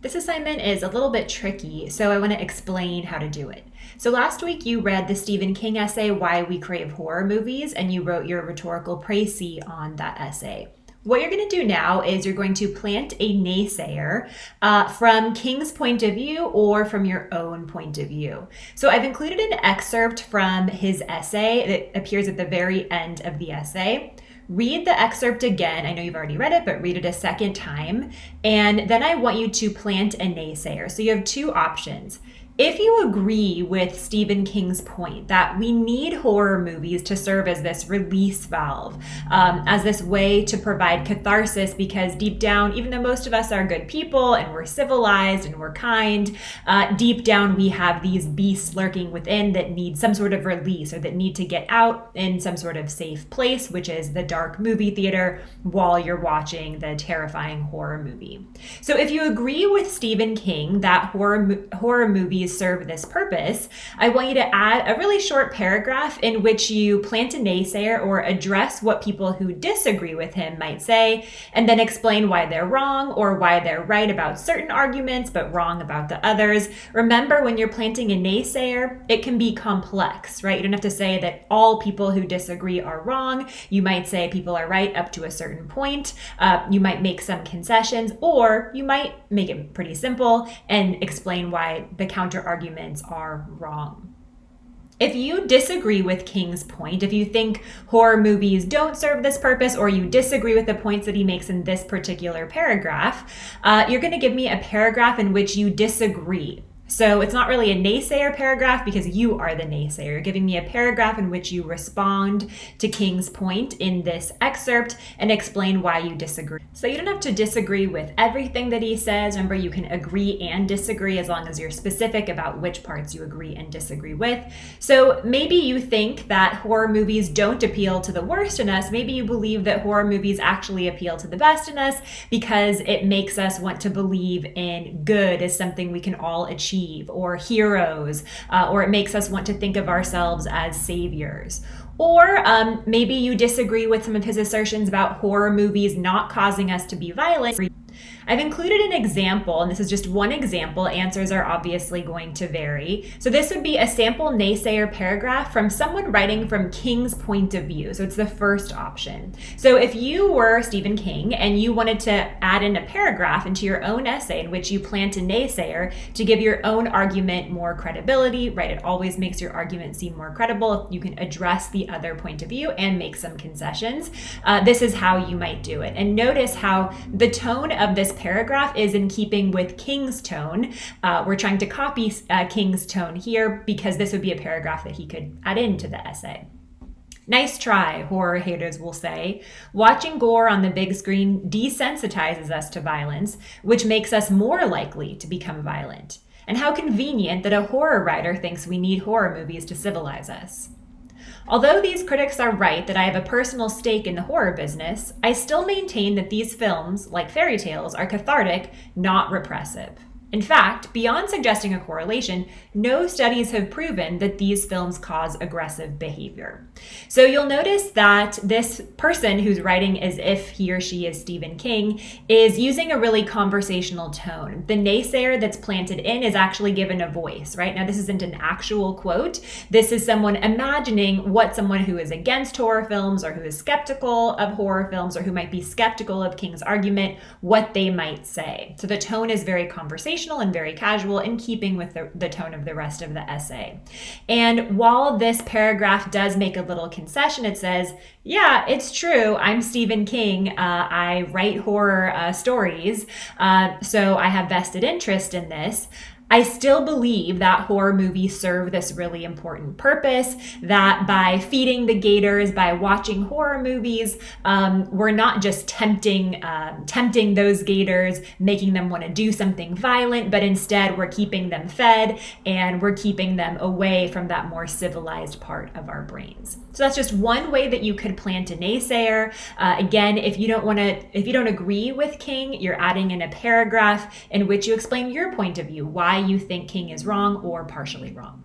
This assignment is a little bit tricky, so I want to explain how to do it. So last week you read the Stephen King essay, Why We Crave Horror Movies, and you wrote your rhetorical précis on that essay. What you're going to do now is you're going to plant a naysayer from King's point of view or from your own point of view. So I've included an excerpt from his essay that appears at the very end of the essay. Read the excerpt again. I know you've already read it, but read it a second time. And then I want you to plant a naysayer. So you have two options. If you agree with Stephen King's point that we need horror movies to serve as this release valve, as this way to provide catharsis, because deep down, even though most of us are good people and we're civilized and we're kind, deep down we have these beasts lurking within that need some sort of release or that need to get out in some sort of safe place, which is the dark movie theater while you're watching the terrifying horror movie. So if you agree with Stephen King that horror movies serve this purpose, I want you to add a really short paragraph in which you plant a naysayer or address what people who disagree with him might say, and then explain why they're wrong or why they're right about certain arguments but wrong about the others. Remember, when you're planting a naysayer, it can be complex, right? You don't have to say that all people who disagree are wrong. You might say people are right up to a certain point. You might make some concessions, or you might make it pretty simple and explain why the counter arguments are wrong. If you disagree with King's point, if you think horror movies don't serve this purpose, or you disagree with the points that he makes in this particular paragraph, you're going to give me a paragraph in which you disagree. So it's not really a naysayer paragraph because you are the naysayer. You're giving me a paragraph in which you respond to King's point in this excerpt and explain why you disagree. So you don't have to disagree with everything that he says. Remember, you can agree and disagree as long as you're specific about which parts you agree and disagree with. So maybe you think that horror movies don't appeal to the worst in us. Maybe you believe that horror movies actually appeal to the best in us because it makes us want to believe in good as something we can all achieve, or heroes, or it makes us want to think of ourselves as saviors. Or maybe you disagree with some of his assertions about horror movies not causing us to be violent. I've included an example, and this is just one example. Answers are obviously going to vary. So this would be a sample naysayer paragraph from someone writing from King's point of view. So it's the first option. So if you were Stephen King and you wanted to add in a paragraph into your own essay in which you plant a naysayer to give your own argument more credibility, right? It always makes your argument seem more credible if you can address the other point of view and make some concessions. This is how you might do it. And notice how the tone of this paragraph is in keeping with King's tone. We're trying to copy King's tone here because this would be a paragraph that he could add into the essay. Nice try, horror haters will say. Watching gore on the big screen desensitizes us to violence, which makes us more likely to become violent. And how convenient that a horror writer thinks we need horror movies to civilize us. Although these critics are right that I have a personal stake in the horror business, I still maintain that these films, like fairy tales, are cathartic, not repressive. In fact, beyond suggesting a correlation, no studies have proven that these films cause aggressive behavior. So you'll notice that this person who's writing as if he or she is Stephen King is using a really conversational tone. The naysayer that's planted in is actually given a voice, right? Now, this isn't an actual quote. This is someone imagining what someone who is against horror films or who is skeptical of horror films or who might be skeptical of King's argument, what they might say. So the tone is very conversational and very casual, in keeping with the tone of the rest of the essay. And while this paragraph does make a little concession, it says, yeah, it's true, I'm Stephen King. I write horror stories, so I have vested interest in this. I still believe that horror movies serve this really important purpose, that by feeding the gators, by watching horror movies, we're not just tempting those gators, making them want to do something violent, but instead we're keeping them fed and we're keeping them away from that more civilized part of our brains. So that's just one way that you could plant a naysayer. Again, if you don't agree with King, you're adding in a paragraph in which you explain your point of view, why you think King is wrong or partially wrong.